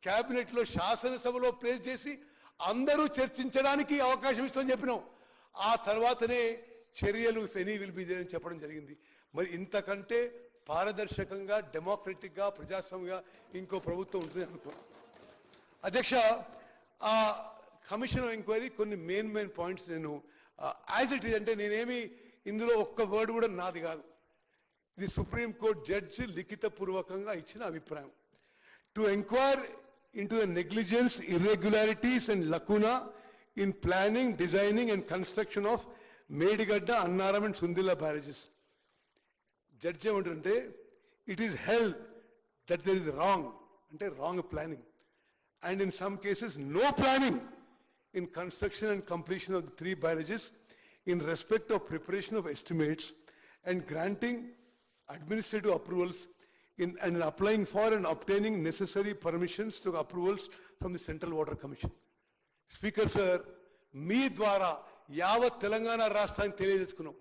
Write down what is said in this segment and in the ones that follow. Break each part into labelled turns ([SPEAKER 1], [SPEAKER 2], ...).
[SPEAKER 1] Cabinet లో శాసనసభలో place చేసి అందరూ చర్చించడానికి అవకాశం ఇస్తామని చెప్పినాం. ఆ తర్వాతనే చర్యలు ఎనీ విల్ బి దేర్ అని చెప్పడం జరిగింది. మరి ఇంతకంటే పారదర్శకంగా డెమోక్రటిక్ గా ప్రజాస్వామ్యంగా ఇంకో ప్రభుత్వం ఉంటుంది అనుకో. అధ్యక్ష, ఆ కమిషన్ ఆఫ్ ఎంక్వైరీ కొన్ని మెయిన్ పాయింట్స్ నేను యాజ్ ఇట్ ఈజ్ అంటే నేనేమి ఇందులో ఒక్క వర్డ్ కూడా నాది కాదు, ఇది సుప్రీంకోర్టు జడ్జి లిఖితపూర్వకంగా ఇచ్చిన అభిప్రాయం. To enquire into the negligence, irregularities and lacuna in planning, designing and construction of Medigadda, Annaram and Sundilla barrages. Judge ఏమంటారంటే it is held that there is wrong planning and in some cases no planning in construction and completion of the 3 barrages in respect of preparation of estimates and granting administrative approvals and applying for and obtaining necessary permissions to approvals from the Central Water Commission. Speaker sir, మీ ద్వారా యావత్ తెలంగాణ రాష్ట్రానికి తెలియజేసుకున్నాం.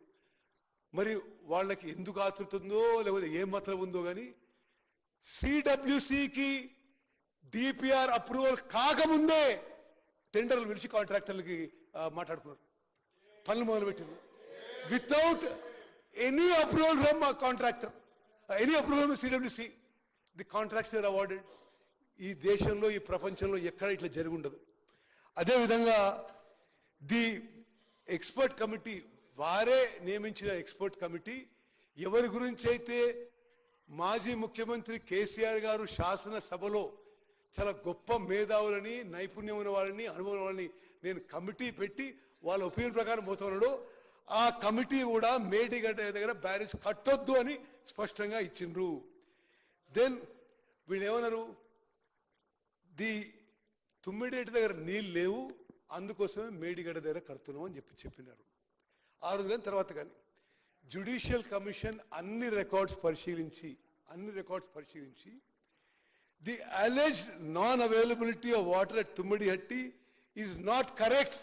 [SPEAKER 1] మరి వాళ్ళకి ఎందుకు ఆతృతుందో లేకపోతే ఏం మాత్రం ఉందో కానీ సిడబ్ల్యూసికి డిపిఆర్ అప్రూవల్ కాకముందే టెండర్లు పిలిచి కాంట్రాక్టర్లకి మాట్లాడుకున్నారు, పనులు మొదలుపెట్టింది without any approval from contractor, any approval from CWC, the contracts are awarded. ఈ దేశంలో ఈ ప్రపంచంలో ఎక్కడ ఇట్లా జరిగి ఉండదు. అదేవిధంగా ది ఎక్స్పర్ట్ కమిటీ, వారే నియమించిన ఎక్స్పర్ట్ కమిటీ ఎవరి గురించి అయితే మాజీ ముఖ్యమంత్రి కేసీఆర్ గారు శాసనసభలో చాలా గొప్ప మేధావులని, నైపుణ్యం ఉన్న వాళ్ళని, అనుభవం వాళ్ళని నేను కమిటీ పెట్టి వాళ్ళ ఒపీనియన్ ప్రకారం పోతున్నాడు, ఆ కమిటీ కూడా మేడిగడ్డ దగ్గర బ్యారేజ్ కట్టొద్దు అని స్పష్టంగా ఇచ్చిండ్రు. దెన్ వీళ్ళు ఏమన్నారు, ది తుమ్మిడేటి దగ్గర నీళ్ళు లేవు అందుకోసమే మేడిగడ్డ దగ్గర కడుతున్నాం అని చెప్పినారు. ఆ రోజు కానీ తర్వాత కానీ జ్యుడిషియల్ కమిషన్ అన్ని రికార్డ్స్ పరిశీలించి the alleged non availability of water at Tummidihatti is not correct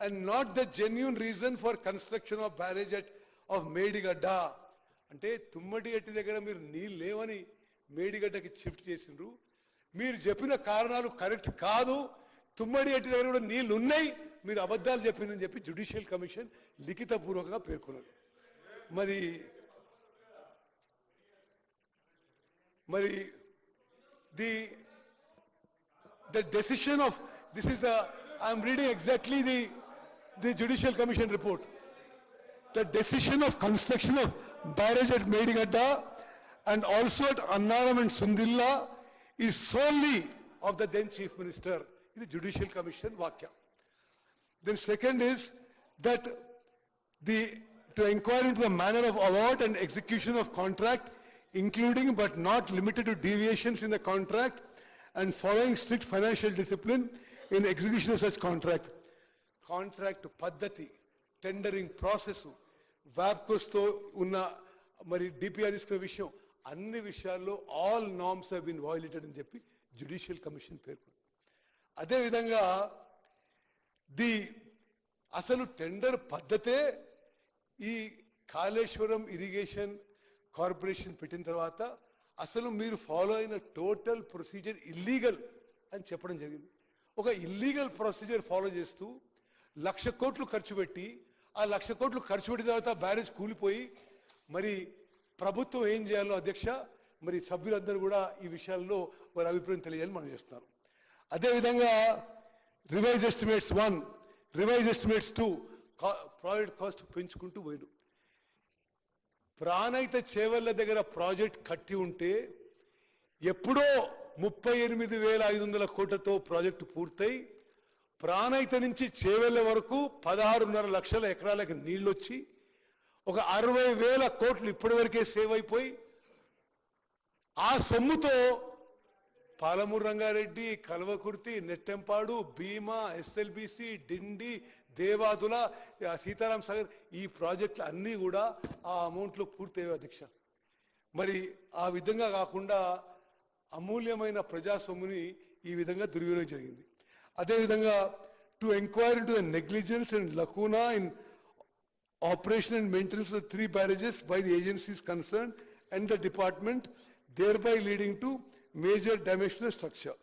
[SPEAKER 1] and not the genuine reason for construction of barrage of Medigadda. అంటే తుమ్మడిగట్టి దగ్గర మీరు నీళ్ళు లేవని మేడిగడ్డకి షిఫ్ట్ చేసిండ్రు, మీరు చెప్పిన కారణాలు కరెక్ట్ కాదు, తుమ్మడిగట్టి దగ్గర కూడా నీళ్లు ఉన్నాయి, మీరు అబద్ధాలు చెప్పిందని చెప్పి జ్యుడిషియల్ కమిషన్ లిఖితపూర్వకంగా పేర్కొన్నారు. మరి the decision of this is I am reading exactly the Judicial Commission report. The decision of construction of barrage at Medigadda and also at Annaram and Sundilla is solely of the then Chief Minister in the Judicial Commission Vakya. Then second is that to inquire into the manner of award and execution of contract, including but not limited to deviations in the contract and following strict financial discipline in execution of such contract. Contract పద్ధతి, tendering process, వ్యాప్కోస్తో ఉన్న మరి DPR తీసుకున్న విషయం, అన్ని విషయాల్లో all norms have been violated అని చెప్పి judicial commission పేర్కొంది. అదేవిధంగా అసలు టెండర్ పద్ధతే ఈ కాళేశ్వరం ఇరిగేషన్ కార్పొరేషన్ పెట్టిన తర్వాత అసలు మీరు ఫాలో అయిన టోటల్ ప్రొసీజర్ ఇల్లీగల్ అని చెప్పడం జరిగింది. ఒక ఇల్లీగల్ ప్రొసీజర్ ఫాలో చేస్తూ 1,00,000 కోట్లు ఖర్చు పెట్టి ఆ 1,00,000 కోట్లు ఖర్చు పెట్టిన తర్వాత బ్యారేజ్ కూలిపోయి మరి ప్రభుత్వం ఏం చేయాలో అధ్యక్ష, మరి సభ్యులందరూ కూడా ఈ విషయాల్లో వారి అభిప్రాయం తెలియాలని మనం చేస్తున్నాం. అదేవిధంగా revise estimates 1, revise estimates 2 project cost పెంచుకుంటూ పోయారు. ప్రాణహిత చేవెళ్ల దగ్గర ప్రాజెక్ట్ కట్టి ఉంటే ఎప్పుడో 38,500 కోట్లతో ప్రాజెక్టు పూర్తయి ప్రాణహిత నుంచి చేవెళ్ల వరకు 16.5 లక్షల ఎకరాలకు నీళ్లొచ్చి ఒక 60,000 కోట్లు ఇప్పటి వరకే సేవ్ అయిపోయి ఆ సొమ్ముతో పాలమూరు రంగారెడ్డి, కల్వకుర్తి, నెట్టెంపాడు, భీమా, ఎస్ఎల్బిసి, డిండి, దేవాదుల, సీతారాం సాగర్ ఈ ప్రాజెక్టులు అన్నీ కూడా ఆ అమౌంట్లో పూర్తయ్యాయి అధ్యక్ష. మరి ఆ విధంగా కాకుండా అమూల్యమైన ప్రజాసొమ్ముని ఈ విధంగా దుర్వినియోగం జరిగింది. అదేవిధంగా to enquire into the negligence and లకూనా in operation and maintenance of 3 barrages by the agencies concerned and the department, thereby leading to major damage to the structure.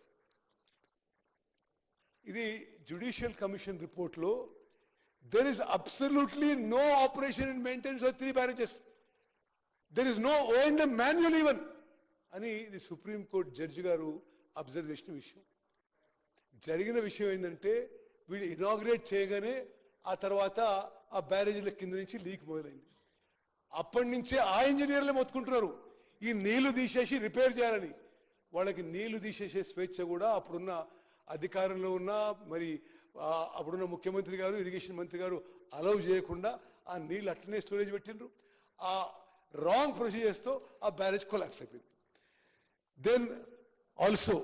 [SPEAKER 1] ఇది Judicial Commission report lo there is absolutely no operation and maintenance of 3 barrages. There is no O&M manual even. అని ఇది supreme court judge గారు observe చేసిన విషయం. జరిగిన విషయం ఏంటంటే వీళ్ళు ఇనాగ్రేట్ చేయగానే ఆ తర్వాత ఆ బ్యారేజీల కింద నుంచి లీక్ మొదలైంది. అప్పటి నుంచే ఆ ఇంజనీర్లే మొత్తుకుంటున్నారు ఈ నీళ్లు తీసేసి రిపేర్ చేయాలని. వాళ్ళకి నీళ్లు తీసేసే స్వేచ్ఛ కూడా అప్పుడున్న అధికారంలో ఉన్న మరి అప్పుడున్న ముఖ్యమంత్రి గారు ఇరిగేషన్ మంత్రి గారు అలౌ చేయకుండా ఆ నీళ్లు అట్లనే స్టోరేజ్ పెట్టిండ్రు. ఆ రాంగ్ ప్రొసీజర్స్ తో ఆ బ్యారేజ్ కొలాప్స్ అయిపోయింది. దెన్ ఆల్సో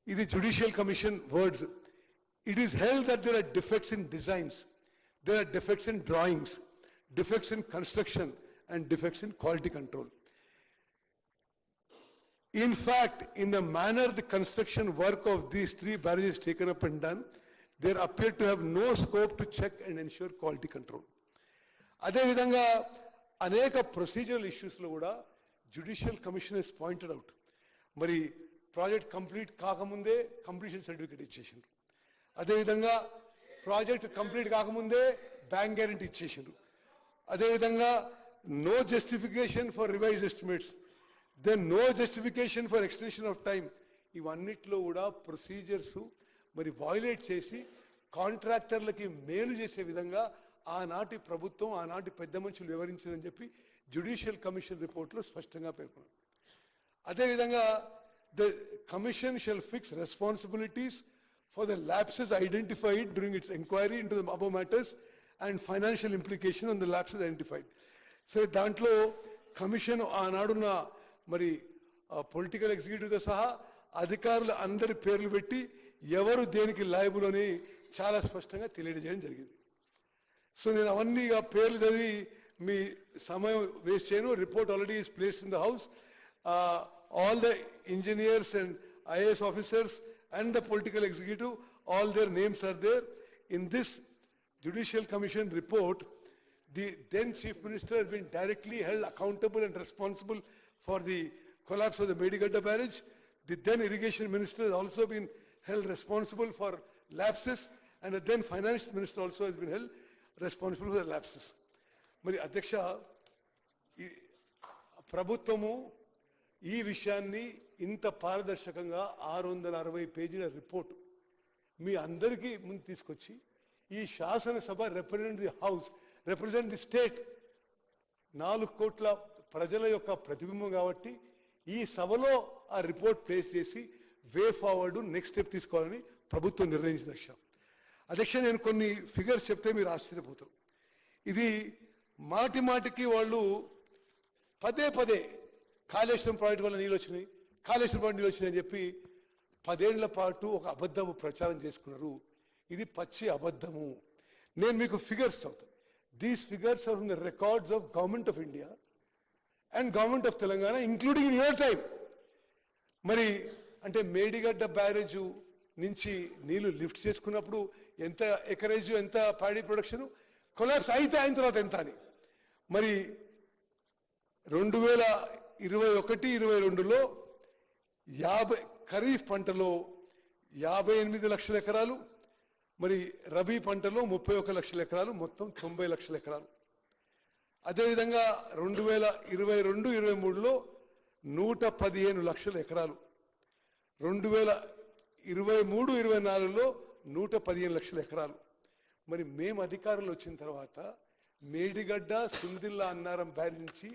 [SPEAKER 1] ఇది judicial commission words. It is held that there are defects in designs, there are defects in drawings, defects in construction and defects in quality control. In fact, in the manner the construction work of these 3 barrages taken up and done, there appear to have no scope to check and ensure quality control. Ade vidhanga aneka procedural issues lo kuda judicial commission has pointed out. Mari project complete kaakamunde completion certificate ichesindru. అదే విధంగా project complete కాకముందే bank guarantee ఇచ్చేసారు. అదే విధంగా no justification for revise estimates, then no justification for extension of time. ఇవన్నిట్లో కూడా procedures మరి violate చేసి కాంట్రాక్టర్లకి మేలు చేసే విధంగా ఆనాటి ప్రభుత్వం ఆనాటి పెద్ద మనుషులు వివరించారని చెప్పి జ్యుడిషియల్ కమిషన్ రిపోర్ట్లో స్పష్టంగా పేర్కొన్నారు. అదేవిధంగా the commission shall fix responsibilities for the lapses identified during its inquiry into the above matters and financial implication on the lapses identified. So dantlo commission aanaduna mari political executive తో సహా అధికారులు అందరి పేర్లు పెట్టి ఎవరు దేనికి లయబుల్ అని చాలా స్పష్టంగా తెలియజేయడం జరిగింది. సో నేను అవన్నీ ఆ పేర్లు చదివి మీ సమయం వేస్ట్ చేయను. Report already is placed in the house. All the engineers and IAS officers and the political executive, all their names are there. In this Judicial Commission report, the then Chief Minister has been directly held accountable and responsible for the collapse of the Medigadda barrage. The then Irrigation Minister has also been held responsible for lapses, and the then Finance Minister also has been held responsible for the lapses. Mari Adhyaksha, Prabhutvamu ఈ విషయాన్ని ఇంత పారదర్శకంగా 660 పేజీల report మీ అందరికీ ముందు తీసుకొచ్చి ఈ శాసనసభ represent the house, represent the state, 4 కోట్ల ప్రజల యొక్క ప్రతిబింబం కాబట్టి ఈ సభలో ఆ రిపోర్ట్ ప్లేస్ చేసి వే ఫార్వర్డ్ నెక్స్ట్ స్టెప్ తీసుకోవాలని ప్రభుత్వం నిర్ణయించింది. అధ్యక్ష నేను కొన్ని ఫిగర్స్ చెప్తే మీరు ఆశ్చర్యపోతారు. ఇది మాటి మాటికి వాళ్ళు పదే పదే కాళేశ్వరం ప్రాజెక్టు వల్ల నీళ్ళు వచ్చినాయి, కాళేశ్వరం ప్రాజెక్టు నీళ్ళు వచ్చినాయి అని చెప్పి 10 ఏళ్ల పాటు ఒక అబద్ధము ప్రచారం చేసుకున్నారు. ఇది పచ్చి అబద్ధము. నేను మీకు ఫిగర్స్ చదువుతాను. These figures are from the records of government of India and government of Telangana including in your time. మరి అంటే మేడిగడ్డ బ్యారేజ్ నుంచి నీళ్లు లిఫ్ట్ చేసుకున్నప్పుడు ఎంత ఎకరేజ్, ఎంత ప్యాడీ ప్రొడక్షన్, కొలాప్స్ అయిన తర్వాత ఎంత అని. మరి 2021-22లో ఖరీఫ్ పంటలో 58 లక్షల ఎకరాలు, మరి రబీ పంటలో 31 లక్షల ఎకరాలు, మొత్తం 90 లక్షల ఎకరాలు. అదేవిధంగా 2022-23లో 115 లక్షల ఎకరాలు, 2023-24లో 115 లక్షల ఎకరాలు. మరి మేము అధికారంలో వచ్చిన తర్వాత మేడిగడ్డ సుందిల్ల అన్నారం బ్యారేజ్ నుంచి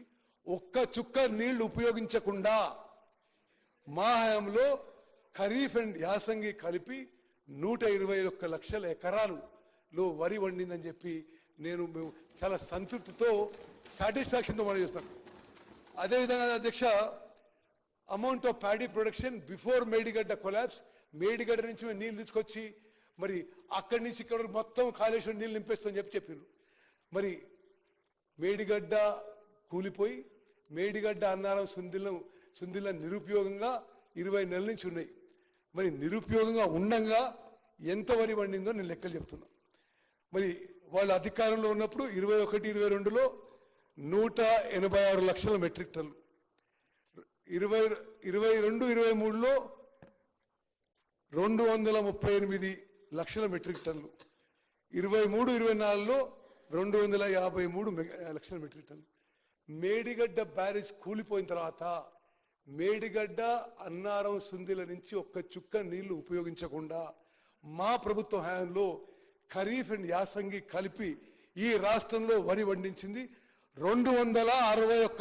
[SPEAKER 1] ఒక్క చుక్క నీళ్లు ఉపయోగించకుండా మా హయాంలో ఖరీఫ్ అండ్ యాసంగి కలిపి 121 లక్షల ఎకరాలులో వరి వండిందని చెప్పి మేము చాలా సంతృప్తితో సాటిస్ఫాక్షన్తో మనం చేస్తాం. అదేవిధంగా అధ్యక్ష amount of paddy production before Medigadda collapse, Medigadda నుంచి మేము నీళ్ళు తీసుకొచ్చి మరి అక్కడి నుంచి ఇక్కడ మొత్తం కాళేశ్వరం నీళ్ళు నింపేస్తామని చెప్పారు. మరి మేడిగడ్డ కూలిపోయి మేడిగడ్డ అన్నారం సుందిల్ల నిరుపయోగంగా 20 నెలల నుంచి ఉన్నాయి. మరి నిరుపయోగంగా ఉండంగా ఎంత వరి వండిందో నేను లెక్కలు చెప్తున్నా. మరి వాళ్ళ అధికారంలో ఉన్నప్పుడు 21-22లో 186 లక్షల మెట్రిక్ టన్నులు, 22-23లో 238 లక్షల మెట్రిక్ టన్నులు, 23-24లో 253 లక్షల మెట్రిక్ టన్నులు. మేడిగడ్డ బ్యారేజ్ కూలిపోయిన తర్వాత మేడిగడ్డ, అన్నారం, సుందిల నుంచి ఒక్క చుక్క నీళ్లు ఉపయోగించకుండా మా ప్రభుత్వ హయాంలో ఖరీఫ్ అండ్ యాసంగి కలిపి ఈ రాష్ట్రంలో వరి పండించింది 261